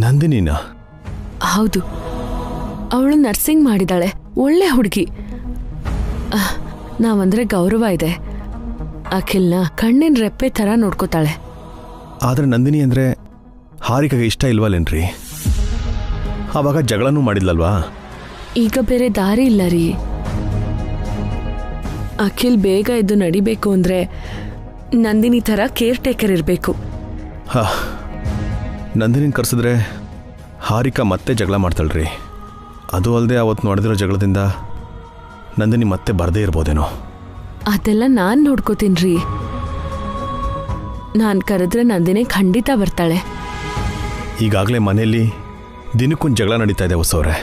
ನಂದಿನಿನಾ? ಹೌದು, ಅವಳು ನರ್ಸಿಂಗ್ ಮಾಡಿದಾಳೆ. ಒಳ್ಳೆ ಹುಡುಗಿ. ನಾವಂದ್ರೆ ಗೌರವ ಇದೆ. ಅಖಿಲ್ನ ಕಣ್ಣಿನ ರೆಪ್ಪೆ ಥರ ನೋಡ್ಕೋತಾಳೆ. ಆದರೆ ನಂದಿನಿ ಅಂದರೆ ಹಾರಿಕಾಗೆ ಇಷ್ಟ ಇಲ್ವಲ್ಲೇನ್ರಿ? ಆವಾಗ ಜಗಳನೂ ಮಾಡಿದ್ಲಲ್ವಾ? ಈಗ ಬೇರೆ ದಾರಿ ಇಲ್ಲ ರೀ. ಅಖಿಲ್ ಬೇಗ ಎದ್ದು ನಡಿಬೇಕು ಅಂದರೆ ನಂದಿನಿ ಥರ ಕೇರ್ ಟೇಕರ್ ಇರಬೇಕು. ನಂದಿನಿನ ಕರೆಸಿದ್ರೆ ಹಾರಿಕಾ ಮತ್ತೆ ಜಗಳ ಮಾಡ್ತಾಳ್ರಿ. ಅದು ಅಲ್ಲದೆ ಅವತ್ತು ನೋಡಿದಿರೋ ಜಗಳದಿಂದ ನಂದಿನಿ ಮತ್ತೆ ಬರದೇ ಇರ್ಬೋದೇನೋ. ಅದೆಲ್ಲ ನಾನು ನೋಡ್ಕೋತೀನಿ. ನಾನು ಕರೆದ್ರೆ ನಂದಿನಿ ಖಂಡಿತ ಬರ್ತಾಳೆ. ಈಗಾಗಲೇ ಮನೆಯಲ್ಲಿ ದಿನಕ್ಕೊಂದು ಜಗಳ ನಡೀತಾ ಇದೆ ಹೊಸವ್ರೆ.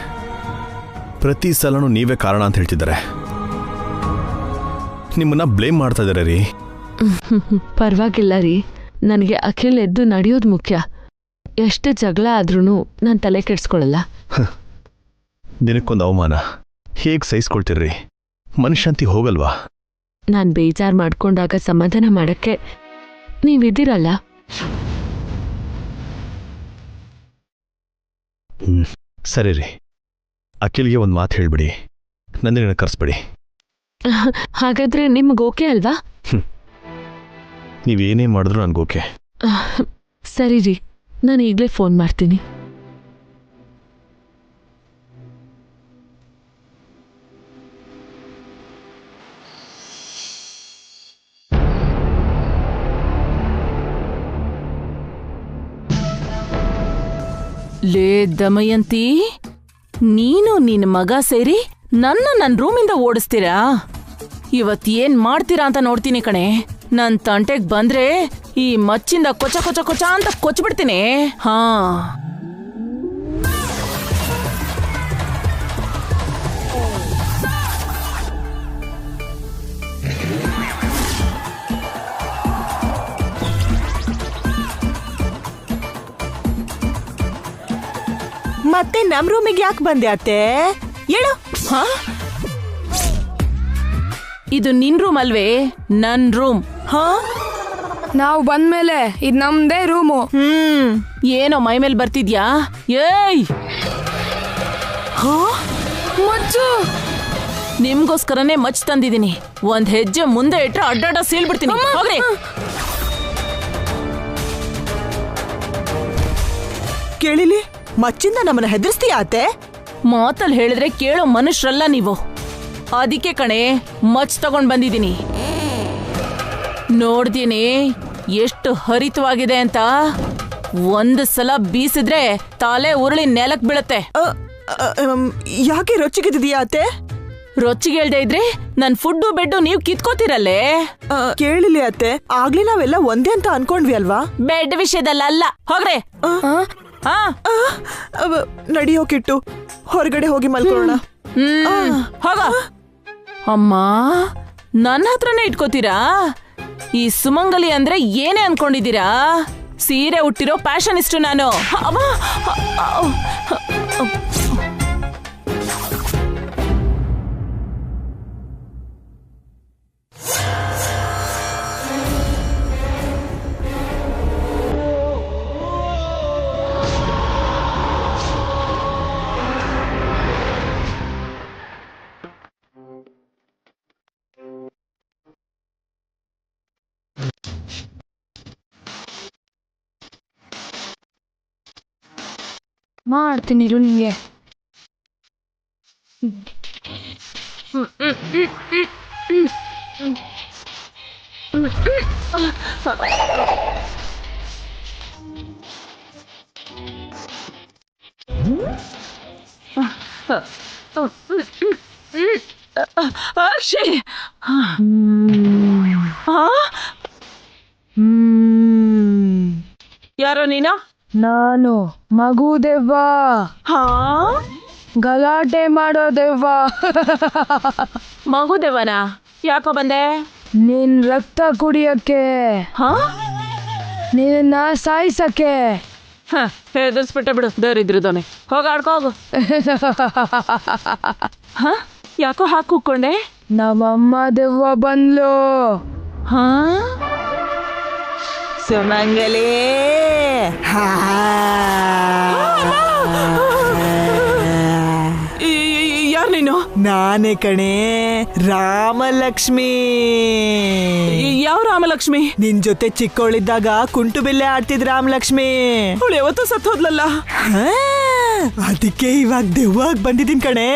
ಪ್ರತಿ ಸಲನೂ ನೀವೇ ಕಾರಣ ಅಂತ ಹೇಳ್ತಿದ್ದಾರೆ. ನಿಮ್ಮನ್ನ ಬ್ಲೇಮ್ ಮಾಡ್ತಾ ಇದ್ದಾರೆ ರೀ. ಪರವಾಗಿಲ್ಲ ರೀ, ನನಗೆ ಅಖಿಲ್ ಎದ್ದು ನಡೆಯೋದು ಮುಖ್ಯ. ಎಷ್ಟು ಜಗಳ ಆದ್ರೂ ನಾನು ತಲೆ ಕೆಡಿಸ್ಕೊಳ್ಳಲ್ಲ. ದಿನಕ್ಕೊಂದು ಅವಮಾನ ಹೇಗೆ ಸಹಿಸ್ಕೊಳ್ತೀರ್ರಿ? ಮನುಷ್ಯಂತಿ ಹೋಗಲ್ವಾ? ನಾನು ಬೇಜಾರು ಮಾಡ್ಕೊಂಡಾಗ ಸಮಾಧಾನ ಮಾಡಕ್ಕೆ ನೀವಿದ್ದೀರಲ್ಲ. ಸರಿ ರೀ, ಅಖಿಲ್ಗೆ ಒಂದು ಮಾತು ಹೇಳ್ಬಿಡಿ, ನಂದಿನಿನ ಕರೆಸ್ಬಿಡಿ. ಹಾಗಾದ್ರೆ ನಿಮ್ಗೆ ಓಕೆ ಅಲ್ವಾ? ನೀವೇನೇ ಮಾಡಿದ್ರು ನನಗೆ ಓಕೆ. ಸರಿ ರೀ, ನಾನು ಈಗಲೇ ಫೋನ್ ಮಾಡ್ತೀನಿ. ಲೇ ದಮಯಂತಿ, ನೀನು ನಿನ್ನ ಮಗ ಸೇರಿ ನನ್ನ ರೂಮಿಂದ ಓಡಿಸ್ತೀರಾ? ಇವತ್ತೇನ್ ಮಾಡ್ತೀರಾ ಅಂತ ನೋಡ್ತೀನಿ ಕಣೆ. ನನ್ ತಂಟೆಗ್ ಬಂದ್ರೆ ಈ ಮಚ್ಚಿಂದ ಕೊಚ ಕೊಚ ಕೊಚ ಅಂತ ಕೊಚ್ಬಿಡ್ತೀನಿ. ಹಾ, ಮತ್ತೆ ನಮ್ ರೂಮಿಗೆ ಯಾಕೆ ಬಂದೆ ಅತ್ತೆ? ಹೇಳು. ಹಾ, ಇದು ನಿನ್ ರೂಮ್ ಅಲ್ವೇ? ನನ್ ರೂಮ್. ಹಾ, ನಾವು ಬಂದ್ಮೇಲೆ ಇದು ನಮ್ದೇ ರೂಮು. ಏನೋ ಮೈ ಮೇಲೆ ಬರ್ತಿದ್ಯಾ? ಏಯ್, ಮಚ್ಚು, ನಿಮ್ಗೋಸ್ಕರನೇ ಮಚ್ ತಂದಿದ್ದೀನಿ. ಒಂದ್ ಹೆಜ್ಜೆ ಮುಂದೆ ಇಟ್ರೆ ಅಡ್ಡಾಡ ಸೀಳ್ಬಿಡ್ತೀನಿ. ಹೋಗ್ರಿ. ಕೇಳಿಲಿ, ಮಚ್ಚಿಂದ ನಮ್ಮನ್ನ ಹೆದರ್ಸ್ತೀಯ ಅತ್ತೆ? ಮಾತಲ್ಲಿ ಹೇಳಿದ್ರೆ ಕೇಳೋ ಮನುಷ್ಯರಲ್ಲ ನೀವು. ಅದಕ್ಕೆ ಕಣೆ ಮಚ್ ತಗೊಂಡ್ ಬಂದಿದ್ದೀನಿ. ನೋಡ್ತೀನಿ ಎಷ್ಟು ಹರಿತವಾಗಿದೆ ಅಂತ. ಒಂದು ಸಲ ಬೀಸಿದ್ರೆ ತಲೆ ಉರುಳಿ ನೆಲಕ್ ಬೀಳತ್ತೆ. ಯಾಕೆ ರೊಚ್ಚಿಗಿದೀಯಾ ಅತ್ತೆ? ರೊಚ್ಚಿಗೇಳ್ದೆ ಇದ್ರೆ ನನ್ ಫುಡ್ಡು ಬೆಡ್ಡು ನೀವ್ ಕಿತ್ಕೋತಿರಲ್ಲೇ. ಕೇಳಿಲಿ ಅತ್ತೆ, ಆಗ್ಲೇ ನಾವೆಲ್ಲ ಒಂದೇ ಅಂತ ಅನ್ಕೊಂಡ್ವಿ ಅಲ್ವಾ? ಬೆಡ್ ವಿಷಯದಲ್ಲ. ಹೋಗ್ರೆ. ನಡಿಯೋ ಕಿಟ್ಟು, ಹೊರಗಡೆ ಹೋಗಿ ಮಲ್ಕೊಳ್ಳೋಣ. ಹೋಗ. ಅಮ್ಮ, ನನ್ನ ಹತ್ರನೇ ಇಟ್ಕೋತೀರಾ? ಈ ಸುಮಂಗಲಿ ಅಂದ್ರೆ ಏನೇ ಅನ್ಕೊಂಡಿದ್ದೀರಾ? ಸೀರೆ ಉಟ್ಟಿರೋ ಪ್ಯಾಷನಿಸ್ಟು ನಾನು. ಮಾಡ್ತೀನಿ ಇರು ನಿಂಗೆ. ಯಾರೋ ನೀನು? ನಾನು ಮಗು ದೆವ್ವ. ಗಲಾಟೆ ಮಾಡೋ ದೆವ್ವ. ಮಗು ದೆವ್ವನ? ಯಾಕೋ ಬಂದೆ? ನಿನ್ ರಕ್ತ ಕುಡಿಯಕ್ಕೆ, ನಿನ್ನ ಸಾಯಿಸಕ್ಕೆ. ಹೆದರ್ಸ್ಬಿಟ್ಟೆ ಬಿಡು, ದರಿದ್ರದವನೆ. ಹೋಗ ಆಡ್ಕೋ ಹೋಗು. ಯಾಕೋ ಹಾಕಿ ಕೂತ್ಕೊಂಡೆ? ನಮ್ಮಮ್ಮ ದೆವ್ವ ಬಂದ್ಲು. ಸುಮಂಗಲೇ. ಯಾರು ನೀನು? ನಾನೇ ಕಣೆ, ರಾಮಲಕ್ಷ್ಮಿ. ಯಾವ ರಾಮಲಕ್ಷ್ಮಿ? ನಿನ್ ಜೊತೆ ಚಿಕ್ಕವಳಿದ್ದಾಗ ಕುಂಟು ಬಿಲ್ಲೆ ಆಡ್ತಿದ್ ರಾಮಲಕ್ಷ್ಮಿ. ಅವಳು ಯಾವತ್ತೂ ಸತ್ತೋದ್ಲಲ್ಲ. ಅದಕ್ಕೆ ಇವಾಗ ದೆವ್ವಾಗಿ ಬಂದಿದ್ದೀನಿ ಕಣೆ.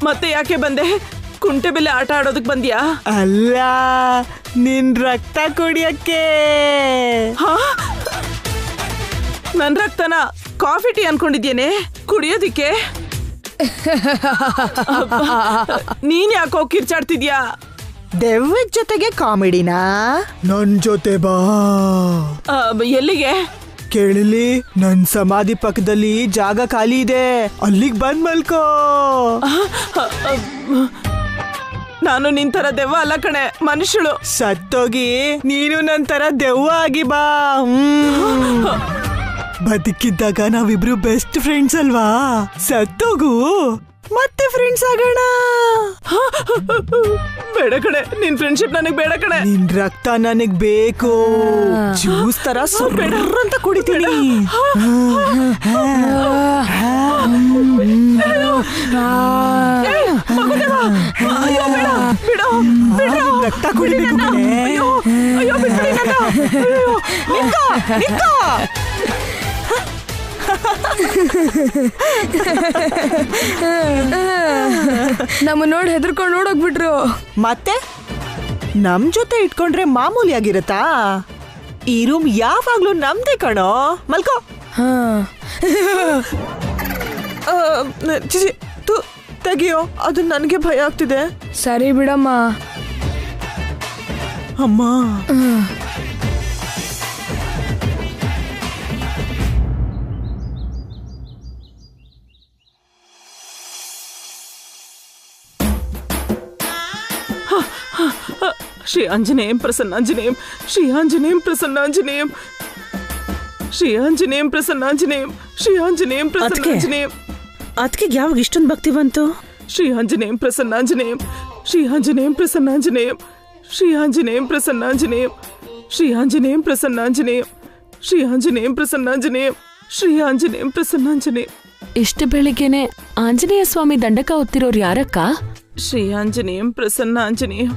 ಮತ್ತೆ ಯಾಕೆ ಬಂದೆ? ಕುಂಟೆ ಬಿಲ್ಲೆ ಆಟ ಆಡೋದಕ್ ಬಂದ್ಯಾ? ಅಲ್ಲ, ನಿನ್ ರಕ್ತ ಕುಡಿಯಕ್ಕೆ. ನನ್ ರಕ್ತನ ಕಾಫಿ ಟೀ ಅನ್ಕೊಂಡಿದ್ಯೇನೆ ಕುಡಿಯೋದಿಕ್ಕೆ? ನೀನ್ ಯಾಕೋ ಕಿರ್ಚಾಡ್ತಿದ್ಯಾ? ದೆವ್ವದ ಜೊತೆಗೆ ಕಾಮಿಡಿನಾ? ನನ್ ಜೊತೆ ಬಾ. ಎಲ್ಲಿಗೆ? ಕೇಳಿಲಿ, ನನ್ ಸಮಾಧಿ ಪಕ್ಕದಲ್ಲಿ ಜಾಗ ಖಾಲಿ ಇದೆ, ಅಲ್ಲಿಗೆ ಬಂದ್ ಮಲ್ಕೋ. ನಾನು ನಿನ್ ತರ ದೆವ್ವ ಅಲ್ಲ ಕಣೆ, ಮನುಷ್ಯಳು. ಸತ್ತೋಗಿ ನೀನು ನನ್ ತರ ದೆವ್ವ ಆಗಿ ಬಾ. ಬದುಕಿದ್ದಾಗ ನಾವಿಬ್ರು ಬೆಸ್ಟ್ ಫ್ರೆಂಡ್ಸ್ ಅಲ್ವಾ? ಸತ್ತೋಗು, ಮತ್ತೆ ಫ್ರೆಂಡ್ಸ್ ಆಗೋಣ. ಬೇಡ ಕಣೆ, ನಿನ್ ಫ್ರೆಂಡ್ಶಿಪ್ ನನಗ್ ಬೇಡ ಕಣೆ. ನಿನ್ ರಕ್ತ ನನಗ್ ಬೇಕು. ಜ್ಯೂಸ್ ತರ ಸುರ್ರ್ ಅಂತ ಕುಡಿತೀನಿ. ರಕ್ತ ಕುಡಿಬೇಕು ಕಣೆ. ನಮ್ಮ ನೋಡಿ ಹೆದರ್ಕೊಂಡು ಓಡೋಗ್ಬಿಟ್ರು. ಮತ್ತೆ ನಮ್ ಜೊತೆ ಇಟ್ಕೊಂಡ್ರೆ ಮಾಮೂಲಿ ಆಗಿರತ್ತಾ? ಈ ರೂಮ್ ಯಾವಾಗ್ಲೂ ನಮ್ದೇ ಕಣೋ, ಮಲ್ಕೋ. ಚಿಚಿ, ತೆಗಿಯೋ, ಅದು ನನಗೆ ಭಯ ಆಗ್ತಿದೆ. ಸರಿ ಬಿಡಮ್ಮ. ಅಮ್ಮ, ಶ್ರೀ ಆಂಜನೇಯಂ ಪ್ರಸನ್ನಾಂಜನೇಯಂ, ಶ್ರೀ ಆಂಜನೇಯಂ ಪ್ರಸನ್ನಾಂಜನೇಯಂ, ಶ್ರೀ ಆಂಜನೇಯಂ ಪ್ರಸನ್ನಾಂಜನೇಯಂ, ಶ್ರೀ ಆಂಜನೇಯಂ ಪ್ರಸನ್ನಾಂಜನೇಯಂ. ಅದಕ್ಕೆ ಯಾವಾಗ ಇಷ್ಟೊಂದು ಭಕ್ತಿ ಬಂತು? ಶ್ರೀ ಆಂಜನೇಯಂ ಪ್ರಸನ್ನಾಂಜನೇಯಂ, ಶ್ರೀ ಆಂಜನೇಯಂ ಪ್ರಸನ್ನಾಂಜನೇಯಂ, ಶ್ರೀ ಆಂಜನೇಯಂ ಪ್ರಸನ್ನಾಂಜನೇಯಂ, ಶ್ರೀ ಆಂಜನೇಯಂ ಪ್ರಸನ್ನಾಂಜನೇಯಂ, ಶ್ರೀ ಆಂಜನೇಯಂ ಪ್ರಸನ್ನಾಂಜನೇಯಂ, ಶ್ರೀ ಆಂಜನೇಯಂ ಪ್ರಸನ್ನಾಂಜನೇಯಂ. ಇಷ್ಟು ಬೆಳಿಗ್ಗೆನೆ ಆಂಜನೇಯ ಸ್ವಾಮಿ ದಂಡಕ ಹೊತ್ತಿರೋರು ಯಾರಕ್ಕ? ಶ್ರೀ ಆಂಜನೇಯಂ ಪ್ರಸನ್ನಾಂಜನೇಯಂ,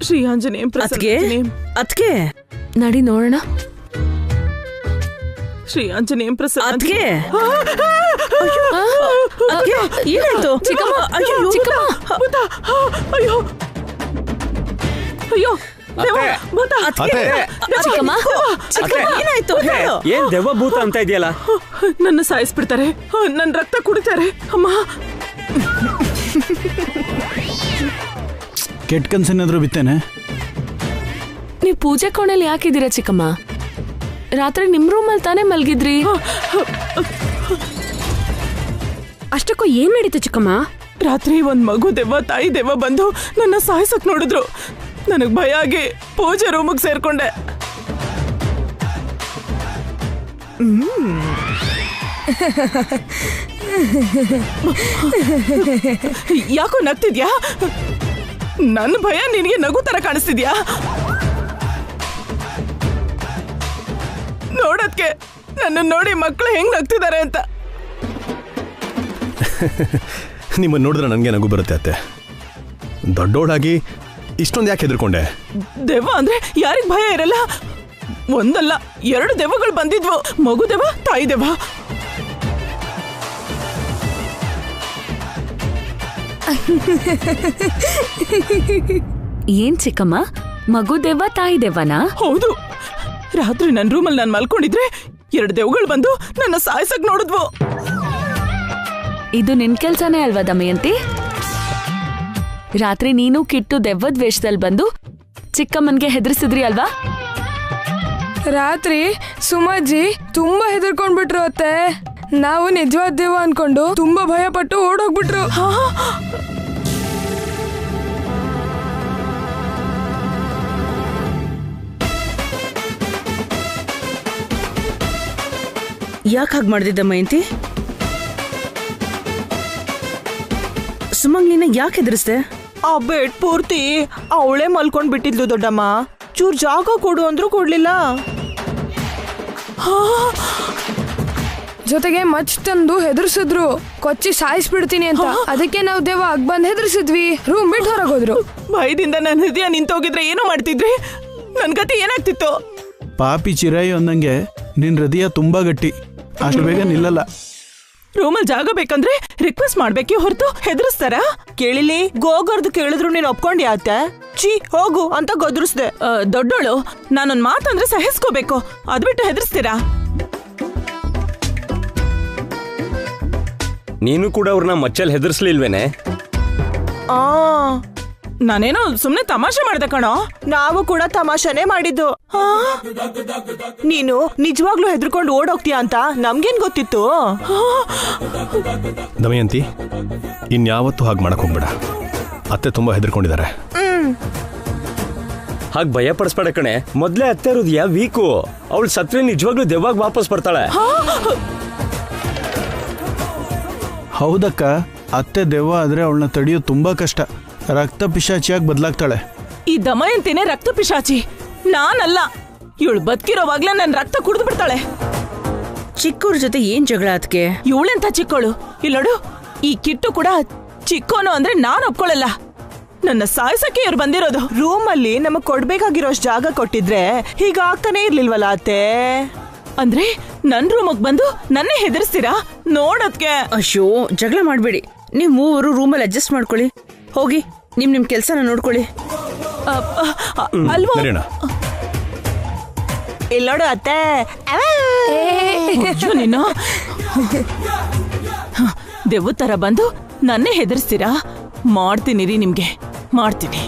ಶ್ರೀ ಆಂಜನೇಯಂ ಪ್ರಸನ್ನಾಂಜನೇಯಂ. ಅದಕ್ಕೆ ನಡಿ ನೋಡೋಣ. ಶ್ರೀ ಆಂಜನೇಯಂ ಪ್ರಸನ್ನಾಂಜನೇಯಂ. ಏನಾಯ್ತು? ಚಿಕ್ಕಮ್ಮ, ಚಿಕ್ಕಮ್ಮ. ಅಯ್ಯೋ ಅಯ್ಯೋ, ಚಿಕ್ಕಮ್ಮ, ಏನಾಯ್ತು? ಏನ್ ದೆವ್ವ ಭೂತ ಅಂತ ಇದೆಯಲ್ಲ? ನನ್ನ ಸಾಯಿಸ್ಬಿಡ್ತಾರೆ, ನನ್ನ ರಕ್ತ ಕುಡಿತಾರೆ. ಅಮ್ಮ, ಕೆಟ್ಟ ಕನ್ಸೇನಾದ್ರೂ ಬಿತ್ತೇನೆ? ನೀವು ಪೂಜೆ ಕೋಣೆಲಿ ಯಾಕಿದ್ದೀರಾ ಚಿಕ್ಕಮ್ಮ? ರಾತ್ರಿ ನಿಮ್ ರೂಮಲ್ಲಿ ತಾನೇ ಮಲ್ಗಿದ್ರಿ. ಅಷ್ಟಕ್ಕೂ ಏನ್ ನಡೀತು ಚಿಕ್ಕಮ್ಮ? ರಾತ್ರಿ ಒಂದ್ ಮಗು ದೆವ್ವ, ತಾಯಿ ದೆವ್ವ ಬಂದು ನನ್ನ ಸಾಯಿಸಕ್ ನೋಡಿದ್ರು. ನನಗ್ ಭಯ ಆಗಿ ಪೂಜೆ ರೂಮಿಗೆ ಸೇರ್ಕೊಂಡೆ. ಯಾಕೋ ನಗ್ತಿದ್ಯಾ? ನನ್ನ ಭಯ ನಿನಗೆ ನಗು ತರ ಕಾಣಿಸ್ತಿದ್ಯಾ? ನೋಡೋದ್ಕೆ ನನ್ನ ನೋಡಿ ಮಕ್ಕಳು ಹೆಂಗ್ ನಗ್ತಿದ್ದಾರೆ ಅಂತ. ನಿಮ್ಮನ್ನು ನೋಡಿದ್ರೆ ನನಗೆ ನಗು ಬರುತ್ತೆ ಅತ್ತೆ. ದೊಡ್ಡೋಳಾಗಿ ಇಷ್ಟೊಂದು ಯಾಕೆ ಹೆದರ್ಕೊಂಡೆ? ದೆವ್ವ ಅಂದ್ರೆ ಯಾರಿಗ್ ಭಯ ಇರಲ್ಲ? ಒಂದಲ್ಲ 2 ದೆವ್ವಗಳು ಬಂದಿದ್ವು. ಮಗು ದೆವ್ವ, ತಾಯಿ ದೆವ್ವ. ಏನ್ ಚಿಕ್ಕಮ್ಮ, ಮಗು ದೆವ್ವ ತಾಯಿ ದೆವ್ವನಾ? ಹೌದು. ರಾತ್ರಿ ನನ್ನ ರೂಮಲ್ಲಿ ನಾನು ಮಲ್ಕೊಂಡಿದ್ರೆ 2 ದೆವ್ವಗಳು ಬಂದು ನನ್ನ ಸಾಯಿಸಕ್ ನೋಡಿದ್ವು. ಇದು ನಿನ್ ಕೆಲ್ಸನೇ ಅಲ್ವಾ ದಮಯಂತಿ? ರಾತ್ರಿ ನೀನು ಕಿಟ್ಟು ದೆವ್ವದ ವೇಷದಲ್ಲಿ ಬಂದು ಚಿಕ್ಕಮ್ಮನ್ಗೆ ಹೆದರ್ಸಿದ್ರಿ ಅಲ್ವಾ? ರಾತ್ರಿ ಸುಮಜ್ಜಿ ತುಂಬಾ ಹೆದರ್ಕೊಂಡ್ಬಿಟ್ರು ಅತ್ತೆ. ನಾವು ನಿಜವಾದ ದೆವ್ವ ಅನ್ಕೊಂಡು ತುಂಬಾ ಭಯ ಪಟ್ಟು ಓಡೋಗ್ಬಿಟ್ರು. ಯಾಕೆ ಹಾಗೆ ಮಾಡಿದ್ದ ಮಯಂತಿ? ಸುಮಂಗ್ಲಿನ ಯಾಕೆ ಹೆದರಿಸ್ದೆ? ಆ ಬೆಡ್ ಪೂರ್ತಿ ಅವಳೇ ಮಲ್ಕೊಂಡ್ ಬಿಟ್ಟಿದ್ಲು ದೊಡ್ಡಮ್ಮ. ಚೂರ್ ಜಾಗ ಕೊಡು ಅಂದ್ರೂ ಕೊಡ್ಲಿಲ್ಲ. ಜೊತೆಗೆ ಮಚ್ ತಂದು ಹೆದರ್ಸಿದ್ರು, ಕೊಚ್ಚಿ ಸಾಯಿಸ್ಬಿಡ್ತೀನಿ ಅಂತ. ಅದಕ್ಕೆ ನಾವು ದೇವ ಬಂದ್ ಹೆದರ್ಸಿದ್ವಿ. ರೂಮ್ ಬಿಟ್ಟು ಹೊರಗೋದ್ರು. ಭಯದಿಂದ ನನ್ನ ಹೃದಯ ನಿಂತೋಗಿದ್ರೆ ಏನೋ ಮಾಡ್ತಿದ್ರಿ. ನನ್ ಗತಿ ಏನಾಗ್ತಿತ್ತು? ಪಾಪಿ ಚಿರಾಯಿ ಅಂದಂಗೆ ನಿನ್ ಹೃದಯ ತುಂಬಾ ಗಟ್ಟಿ, ಅಷ್ಟು ಬೇಗ ನಿಲ್ಲಲ್ಲ. ರೂಮಲ್ ಜಾಗ ಬೇಕಂದ್ರೆ ರಿಕ್ವೆಸ್ಟ್ ಮಾಡ್ಬೇಕೇ ಹೊರತು ಹೆದರ್ಸ್ತಾರ? ಕೇಳಿಲಿ, ಗೋಗರ್ದು ಕೇಳಿದ್ರು ನೀನ್ ಒಪ್ಕೊಂಡಿ ಆತ. ಚೀ ಹೋಗು ಅಂತ ಗದ್ರಿಸ್ದೆ. ದೊಡ್ಡೋಳು, ನಾನೊಂದ್ ಮಾತಂದ್ರೆ ಸಹಿಸ್ಕೋಬೇಕು, ಅದ್ಬಿಟ್ಟು ಹೆದರ್ಸ್ತೀರಾ? ನೀನು ಕೂಡ ಅವ್ರನ್ನ ಮಚ್ಚಲ್ ಹೆದರ್ಸ್ಲಿಲ್ವೇನೆ? ನಾನೇನೋ ಸುಮ್ನೆ ತಮಾಷೆ ಮಾಡ್ದೆ ಕಣೋ. ನಾವು ಕೂಡ ತಮಾಷೆನೇ ಮಾಡಿದ್ದು. ನೀನು ನಿಜವಾಗ್ಲೂ ಹೆದರ್ಕೊಂಡು ಓಡೋಗ್ತೀಯ ಅಂತ ನಮ್ಗೇನ್ ಗೊತ್ತಿತ್ತು? ದಮಯಂತಿ, ಇನ್ಯಾವತ್ತೂ ಹಾಗೆ ಮಾಡಕ್ ಹೋಗ್ಬೇಡ. ಅತ್ತೆ ತುಂಬಾ ಹೆದರ್ಕೊಂಡಿದ್ದಾರೆ. ಹಾಗೆ ಭಯ ಪಡಿಸ್ಬೇಡ ಕಣೆ. ಮೊದ್ಲೇ ಅತ್ತೆ ಹೃದಯ ವೀಕು. ಅವಳು ಸತ್ರೆ ನಿಜವಾಗ್ಲೂ ದೆವ್ವಾಗ ವಾಪಸ್ ಬರ್ತಾಳೆ. ಹೌದಕ್ಕ, ಅತ್ತೆ ದೆವ್ವ ಆದ್ರೆ ಅವಳನ್ನ ತಡೆಯೋದು ತುಂಬಾ ಕಷ್ಟ. ರಕ್ತ ಪಿಶಾಚಿಯಾಗಿ ಬದಲಾಗ್ತಾಳೆ. ಈ ದಮಯಂತಿನೇ ರಕ್ತ ಪಿಶಾಚಿ, ನಾನಲ್ಲ. ಇವಳು ಬದುಕಿರೋವಾಗ್ಲೇ ನನ್ ರಕ್ತ ಕುಡಿದು ಬಿಡ್ತಾಳೆ. ಚಿಕ್ಕವ್ರ ಜೊತೆ ಏನ್ ಜಗಳ ಅದಕ್ಕೆ? ಇವಳೆಂತ ಚಿಕ್ಕವಳು ಇಲ್ಲೋಡು. ಈ ಕಿಟ್ಟು ಕೂಡ ಚಿಕ್ಕೋನು ಅಂದ್ರೆ ನಾನ್ ಒಪ್ಕೊಳ್ಳಲ್ಲ. ನನ್ನ ಸಾಯ್ಸಕ್ಕೆ ಇವ್ರು ಬಂದಿರೋದು. ರೂಮ್ ಅಲ್ಲಿ ನಮಗ್ ಕೊಡ್ಬೇಕಾಗಿರೋಷ್ಟು ಜಾಗ ಕೊಟ್ಟಿದ್ರೆ ಹೀಗಾಗ್ತಾನೆ ಇರ್ಲಿಲ್ವಲ್ಲ ಅತ್ತೆ? ಅಂದ್ರೆ ನನ್ ರೂಮಗ್ ಬಂದು ನನ್ನೇ ಹೆದರ್ಸ್ತೀರಾ? ನೋಡೋದ್ಕೆ. ಅಯ್ಯೋ, ಜಗಳ ಮಾಡ್ಬೇಡಿ. ನೀವ್ ಮೂವರು ರೂಮಲ್ಲಿ ಅಡ್ಜಸ್ಟ್ ಮಾಡ್ಕೊಳ್ಳಿ. ಹೋಗಿ ನಿಮ್ ಕೆಲ್ಸನ ನೋಡ್ಕೊಳ್ಳಿ. ಅಲ್ವಾ? ನಡೀಣ. ಇಲ್ಲೋಡು ಅತ್ತೆ, ನೀನು ದೆವ್ವ ತರ ಬಂದು ನನ್ನೇ ಹೆದರ್ಸ್ತೀರಾ? ಮಾಡ್ತೀನಿ ರೀ ನಿಮ್ಗೆ, ಮಾಡ್ತೀನಿ.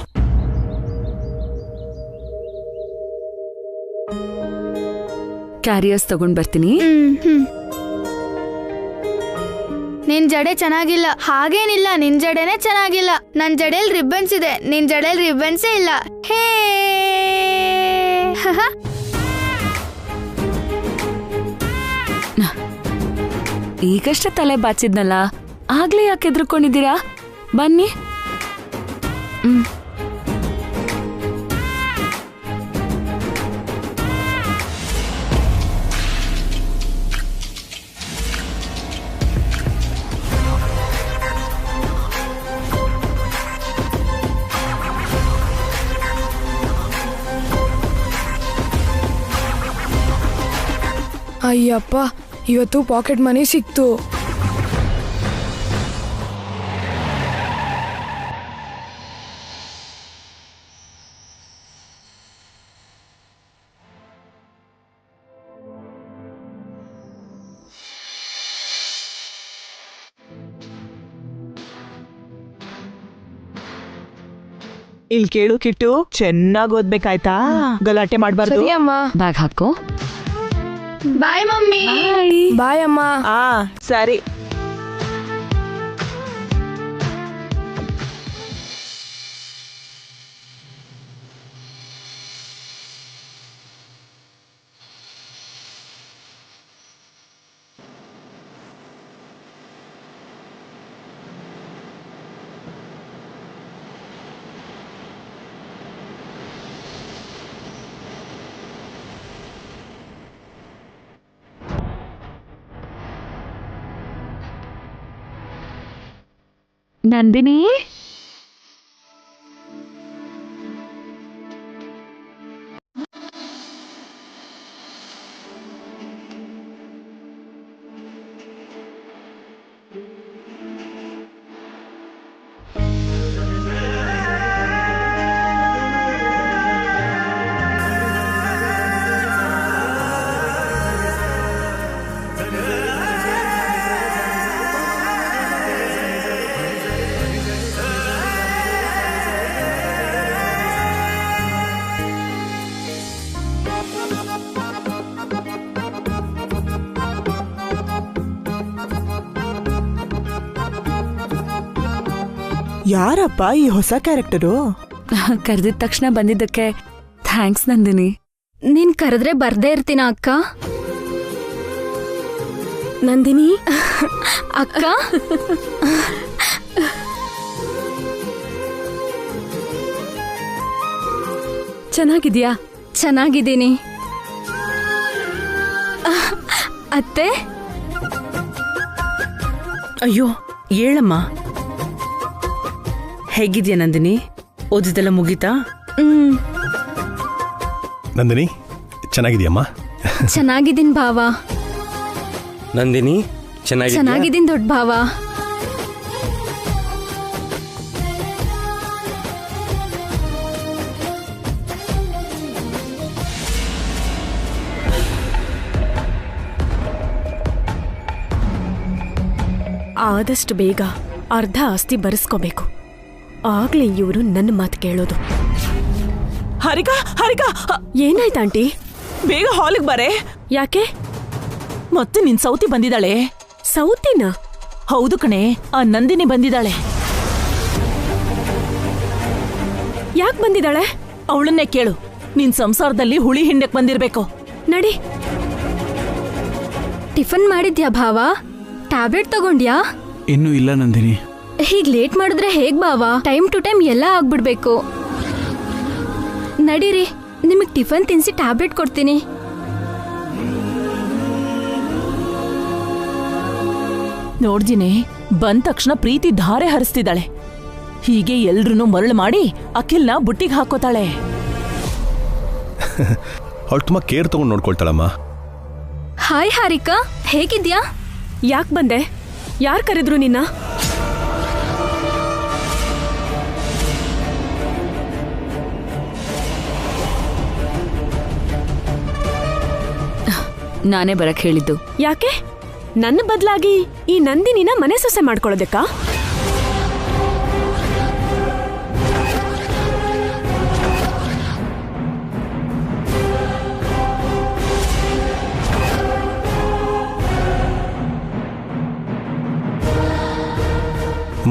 ಕ್ಯಾರಿಯರ್ಸ್ ತಗೊಂಡ್ ಬರ್ತೀನಿ. ನಿನ್ ಜಡೆ ಚೆನ್ನಾಗಿಲ್ಲ. ಹಾಗೇನಿಲ್ಲ, ನಿನ್ ಜಡೆನೆ ಚೆನ್ನಾಗಿಲ್ಲ. ನನ್ ಜಡೆಲ್ ರಿಬ್ಬನ್ಸ್ ಇದೆ, ನಿನ್ ಜಡೆಲ್ ರಿಬ್ಬನ್ಸೇ ಇಲ್ಲ. ಹೇ ಈಗಷ್ಟೇ ತಲೆ ಬಾಚಿದ್ನಲ್ಲ, ಆಗ್ಲೇ ಯಾಕೆ ಎದ್ರುಕೊಂಡಿದ್ದೀರಾ? ಬನ್ನಿ. ಅಯ್ಯಪ್ಪ, ಇವತ್ತು ಪಾಕೆಟ್ ಮನಿ ಸಿಕ್ತು. ಇಲ್ ಕೇಳು ಕಿಟ್ಟು, ಚೆನ್ನಾಗ್ ಓದ್ಬೇಕಾಯ್ತಾ? ಗಲಾಟೆ ಮಾಡ್ಬಾರ್ದು. ಬ್ಯಾಗ್ ಹಾಕೋ. ಬಾಯ್ ಮಮ್ಮಿ. ಬಾಯ್ ಅಮ್ಮ. ಸರಿ. ನಂದಿನಿ, ಯಾರಪ್ಪ ಈ ಹೊಸ ಕ್ಯಾರೆಕ್ಟರು? ಕರೆದಿದ ತಕ್ಷಣ ಬಂದಿದ್ದಕ್ಕೆ ಥ್ಯಾಂಕ್ಸ್ ನಂದಿನಿ. ನೀನ್ ಕರೆದ್ರೆ ಬರ್ದೇ ಇರ್ತೀನ ಅಕ್ಕ. ನಂದಿನಿ ಅಕ್ಕ. ಚೆನ್ನಾಗಿದ್ಯಾ? ಚೆನ್ನಾಗಿದ್ದೀನಿ. ಅತ್ತೆ, ಅಯ್ಯೋ ಹೇಳಮ್ಮ, ಹೇಗಿದ್ಯಾ ನಂದಿನಿ? ಓದಿದೆಲ್ಲ ಮುಗೀತಾ? ನಂದಿನಿ ಚೆನ್ನಾಗಿದೆಯಮ್ಮ? ಚೆನ್ನಾಗಿದ್ದೀನಿ ಭಾವ. ನಂದಿನಿ ಚೆನ್ನಾಗಿದ್ದೀನಿ ದೊಡ್ಡ ಭಾವ. ಆದಷ್ಟು ಬೇಗ ಅರ್ಧ ಆಸ್ತಿ ಬರೆಸ್ಕೋಬೇಕು. ಆಗ್ಲೇ ಇವರು ನನ್ನ ಮಾತು ಕೇಳೋದು. ಹಾರಿಕಾ, ಹಾರಿಕಾ, ಏನಾಯ್ತು ಆಂಟಿ? ಬೇಗ ಹಾಲಿಗೆ ಬಾರೆ. ಯಾಕೆ? ಮತ್ತೆ ನಿನ್ ಸೌತಿ ಬಂದಿದ್ದಾಳೆ. ಸೌತಿನ? ಹೌದು ಕಣೆ, ಆ ನಂದಿನಿ ಬಂದಿದ್ದಾಳೆ. ಯಾಕೆ ಬಂದಿದ್ದಾಳೆ? ಅವಳನ್ನೇ ಕೇಳು. ನಿನ್ ಸಂಸಾರದಲ್ಲಿ ಹುಳಿ ಹಿಂಡಕ್ ಬಂದಿರ್ಬೇಕು. ನಡಿ. ಟಿಫನ್ ಮಾಡಿದ್ಯಾ ಭಾವ? ಟ್ಯಾಬ್ಲೆಟ್ ತಗೊಂಡ್ಯಾ? ಇನ್ನೂ ಇಲ್ಲ ನಂದಿನಿ. ಹೀಗ್ ಲೇಟ್ ಮಾಡಿದ್ರೆ ಹೇಗ್ ಭಾವ? ಟೈಮ್ ಟು ಟೈಮ್ ಎಲ್ಲ ಆಗ್ಬಿಡ್ಬೇಕು. ನಡೀರಿ, ನಿಮಗ್ ಟಿಫನ್ ತಿನ್ಸಿ ಟ್ಯಾಬ್ಲೆಟ್ ಕೊಡ್ತೀನಿ. ನೋಡ್ದಿನಿ, ಬಂದ ತಕ್ಷಣ ಪ್ರೀತಿ ಧಾರೆ ಹರಿಸ್ತಿದ್ದಾಳೆ. ಹೀಗೆ ಎಲ್ರೂ ಮರಳು ಮಾಡಿ ಅಖಿಲ್ನ ಬುಟ್ಟಿಗೆ ಹಾಕೋತಾಳೆ. ಅವಳು ತುಂಬ ಕೇರ್ ತಗೊಂಡು ನೋಡ್ಕೊಳ್ತಾಳಮ್ಮ. ಹಾಯ್ ಹಾರಿಕಾ, ಹೇಗಿದ್ಯಾ? ಯಾಕೆ ಬಂದೆ? ಯಾರು ಕರೆದ್ರು ನಿನ್ನ? ನಾನೇ ಬರಕ್ ಹೇಳಿದ್ದು. ಯಾಕೆ? ನನ್ನ ಬದಲಾಗಿ ಈ ನಂದಿನಿನ ಮನೆ ಸೊಸೆ ಮಾಡ್ಕೊಳ್ಳೋದಕ್ಕಾ?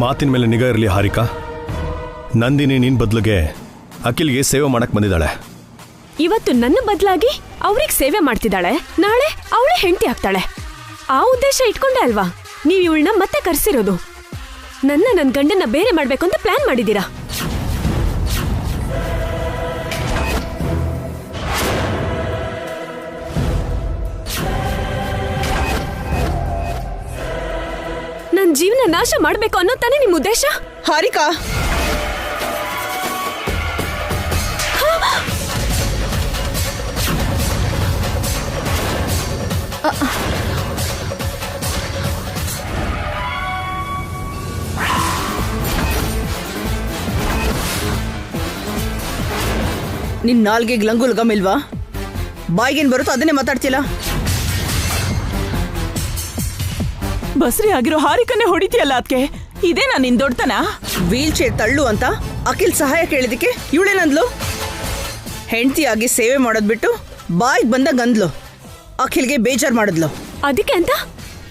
ಮಾತಿನ ಮೇಲೆ ನಿಗಾ ಇರಲಿ ಹಾರಿಕಾ. ನಂದಿನಿ ನಿನ್ ಬದಲಿಗೆ ಅಖಿಲ್ಗೆ ಸೇವೆ ಮಾಡಕ್ ಬಂದಿದ್ದಾಳೆ. ಇವತ್ತು ನನ್ನ ಬದಲಾಗಿ ಅವ್ರಿಗೆ ಸೇವೆ ಮಾಡ್ತಿದ್ದಾಳೆ, ನಾಳೆ ಅವಳೇ ಹೆಂಡತಿ ಆಗ್ತಾಳೆ. ಆ ಉದ್ದೇಶ ಇಟ್ಕೊಂಡೆ ಅಲ್ವಾ ನೀವು ಇವಳನ್ನ ಮತ್ತೆ ಕರ್ಸಿರೋದು? ನನ್ನ ಗಂಡನ್ನ ಬೇರೆ ಮಾಡ್ಬೇಕು ಅಂತ ಪ್ಲಾನ್ ಮಾಡಿದ್ದೀರಾ? ನನ್ನ ಜೀವನ ನಾಶ ಮಾಡ್ಬೇಕು ಅನ್ನೋ ತಾನೇ ನಿಮ್ ಉದ್ದೇಶ? ಹಾರಿಕಾ, ನಿನ್ ನಾಲ್ಗೆಗೆ ಲಂಗು ಲಗಮ್ ಇಲ್ವಾ? ಬಾಯಿಗೇನ್ ಬರುತ್ತೋ ಅದನ್ನೇ ಮಾತಾಡ್ತಿಲ್ಲ. ಬಸ್ರಿ ಆಗಿರೋ ಹಾರಿಕನ್ನೇ ಹೊಡಿತೀಯಲ್ಲ ಅದಕ್ಕೆ. ಇದೇನಾ ನಿನ್ ದೊಡ್ಡತನ? ವೀಲ್ ಚೇರ್ ತಳ್ಳು ಅಂತ ಅಖಿಲ್ ಸಹಾಯ ಕೇಳಿದಕ್ಕೆ ಇವಳೇನಂದ್ಲು? ಹೆಂಡತಿಯಾಗಿ ಸೇವೆ ಮಾಡೋದ್ ಬಿಟ್ಟು ಬಾಯಿಗೆ ಬಂದಾಗ ಅಂದ್ಲು. ಅಖಿಲ್ಗೆ ಬೇಜಾರ್ ಮಾಡಿದ್ಲು. ಅದಕ್ಕೆ ಅಂತ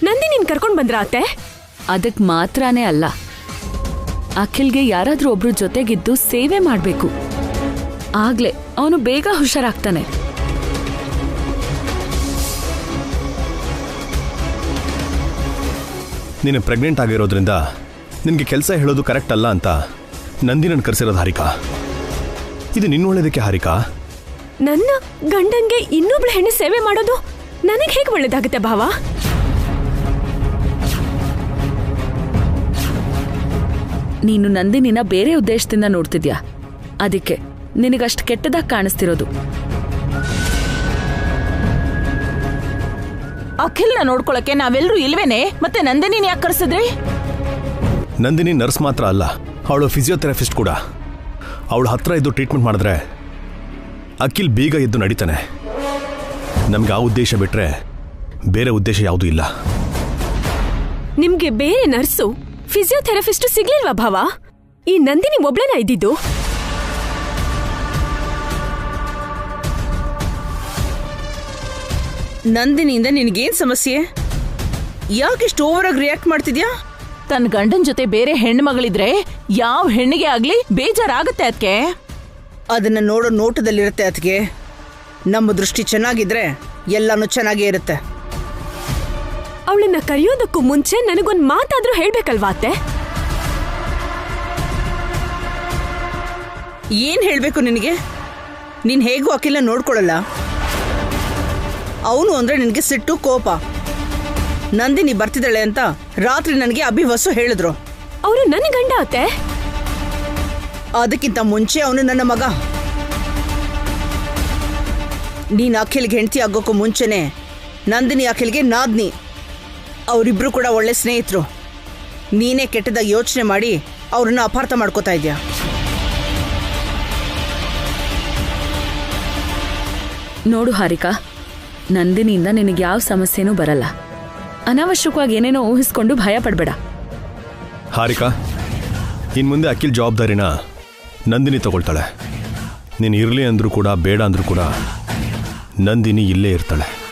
ನಂದಿನಿನ್ ಕರ್ಕೊಂಡ್ ಬಂದ್ರ ಅತ್ತೆ? ಅದಕ್ ಮಾತ್ರನೇ ಅಲ್ಲ, ಅಖಿಲ್ಗೆ ಯಾರಾದ್ರೂ ಒಬ್ರು ಜೊತೆಗಿದ್ದು ಸೇವೆ ಮಾಡ್ಬೇಕು. ಆಗ್ಲೇ ಅವನು ಬೇಗ ಹುಷಾರಾಗ್ತಾನೆ. ನೀನು ಪ್ರೆಗ್ನೆಂಟ್ ಆಗಿರೋದ್ರಿಂದ ನಿನಗೆ ಕೆಲಸ ಹೇಳೋದು ಕರೆಕ್ಟ್ ಅಲ್ಲ ಅಂತ ನಂದಿನನ್ನು ಕರೆಸಿರೋದು ಹಾರಿಕಾ. ಇದು ನಿನ್ನ ಒಳ್ಳೇದಕ್ಕೆ ಹಾರಿಕಾ. ನನ್ನ ಗಂಡಂಗೆ ಇನ್ನೊಬ್ಳು ಹೆಣ್ಣು ಸೇವೆ ಮಾಡೋದು ನನಗೆ ಹೇಗೆ ಒಳ್ಳೇದಾಗುತ್ತೆ ಭಾವ? ನೀನು ನಂದಿನಿನ ಬೇರೆ ಉದ್ದೇಶದಿಂದ ನೋಡ್ತಿದ್ಯಾ, ಅದಕ್ಕೆ ನಿನಗಷ್ಟು ಕೆಟ್ಟದಾಗಿ ಕಾಣಿಸ್ತಿರೋದು. ಅಖಿಲ್ನ ನೋಡ್ಕೊಳಕ್ಕೆ ನಾವೆಲ್ಲರೂ ಇಲ್ವೇನೆ? ಮತ್ತೆ ನಂದಿನಿನ ಯಾಕೆ ಕರ್ಸಿದ್ರಿ? ನಂದಿನಿ ನರ್ಸ್ ಮಾತ್ರ ಅಲ್ಲ, ಅವಳು ಫಿಸಿಯೋಥೆರಪಿಸ್ಟ್ ಕೂಡ. ಅವಳು ಹತ್ರ ಇದ್ದು ಟ್ರೀಟ್ಮೆಂಟ್ ಮಾಡಿದ್ರೆ ಅಖಿಲ್ ಬೇಗ ಎದ್ದು ನಡೀತಾನೆ. ನಮ್ಗೆ ಆ ಉದ್ದೇಶ ಬಿಟ್ರೆ ಬೇರೆ ಉದ್ದೇಶ ಯಾವುದೂ ಇಲ್ಲ. ನಿಮ್ಗೆ ಬೇರೆ ನರ್ಸು ಫಿಸಿಯೋಥೆರಪಿಸ್ಟ್ ಸಿಗ್ಲಿಲ್ವಾ ಭಾವ? ಈ ನಂದಿನಿ ಒಬ್ಳೇನ ಇದ್ದಿದ್ದು? ನಂದಿನಿಯಿಂದ ನಿನಗೇನ್ ಸಮಸ್ಯೆ? ಯಾಕೆಷ್ಟು ಓವರ್ ಆಗಿ ರಿಯಾಕ್ಟ್ ಮಾಡ್ತಿದ್ಯಾ? ತನ್ನ ಗಂಡನ ಜೊತೆ ಬೇರೆ ಹೆಣ್ಮಗಳಿದ್ರೆ ಯಾವ ಹೆಣ್ಣಿಗೆ ಆಗ್ಲಿ ಬೇಜಾರಾಗುತ್ತೆ ಅದಕ್ಕೆ. ಅದನ್ನ ನೋಡೋ ನೋಟದಲ್ಲಿರುತ್ತೆ ಅದಕ್ಕೆ. ನಮ್ಮ ದೃಷ್ಟಿ ಚೆನ್ನಾಗಿದ್ರೆ ಎಲ್ಲಾನು ಚೆನ್ನಾಗೇ ಇರುತ್ತೆ. ಅವಳನ್ನ ಕರೆಯೋದಕ್ಕೂ ಮುಂಚೆ ನನಗೊಂದು ಮಾತಾದ್ರೂ ಹೇಳ್ಬೇಕಲ್ವಾ ಅತ್ತೆ? ಏನ್ ಹೇಳ್ಬೇಕು ನಿನಗೆ? ನೀನು ಹೇಗೂ ಅಖಿಲ್ನ ನೋಡ್ಕೊಳ್ಳಲ್ಲ. ಅವನು ಅಂದರೆ ನಿನಗೆ ಸಿಟ್ಟು ಕೋಪ. ನಂದಿನಿ ಬರ್ತಿದ್ದಾಳೆ ಅಂತ ರಾತ್ರಿ ನನಗೆ ಅಭಿವಸು ಹೇಳಿದ್ರು. ಅವರು ನನ್ನ ಗಂಡ ಅತ್ತೆ. ಅದಕ್ಕಿಂತ ಮುಂಚೆ ಅವನು ನನ್ನ ಮಗ. ನೀನು ಅಖಿಲ್ಗೆ ಹೆಂಡತಿ ಆಗೋಕ್ಕೂ ಮುಂಚೆನೆ ನಂದಿನಿ ಅಖಿಲ್ಗೆ ನಾದ್ನಿ. ಅವರಿಬ್ರು ಕೂಡ ಒಳ್ಳೆ ಸ್ನೇಹಿತರು. ನೀನೇ ಕೆಟ್ಟದಾಗಿ ಯೋಚನೆ ಮಾಡಿ ಅವ್ರನ್ನ ಅಪಾರ್ಥ ಮಾಡ್ಕೋತಾ ಇದೆಯಾ? ನೋಡು ಹಾರಿಕಾ, ನಂದಿನಿಯಿಂದ ನಿನಗೆ ಯಾವ ಸಮಸ್ಯೆನೂ ಬರಲ್ಲ. ಅನಾವಶ್ಯಕವಾಗಿ ಏನೇನೋ ಊಹಿಸ್ಕೊಂಡು ಭಯ ಪಡಬೇಡ. ಹಾರಿಕಾ, ಇನ್ನು ಮುಂದೆ ಅಖಿಲ್ ಜವಾಬ್ದಾರಿನ ನಂದಿನಿ ತಗೊಳ್ತಾಳೆ. ನೀನು ಇರಲಿ ಅಂದರೂ ಕೂಡ ಬೇಡ ಅಂದರೂ ಕೂಡ ನಂದಿನಿ ಇಲ್ಲೇ ಇರ್ತಾಳೆ.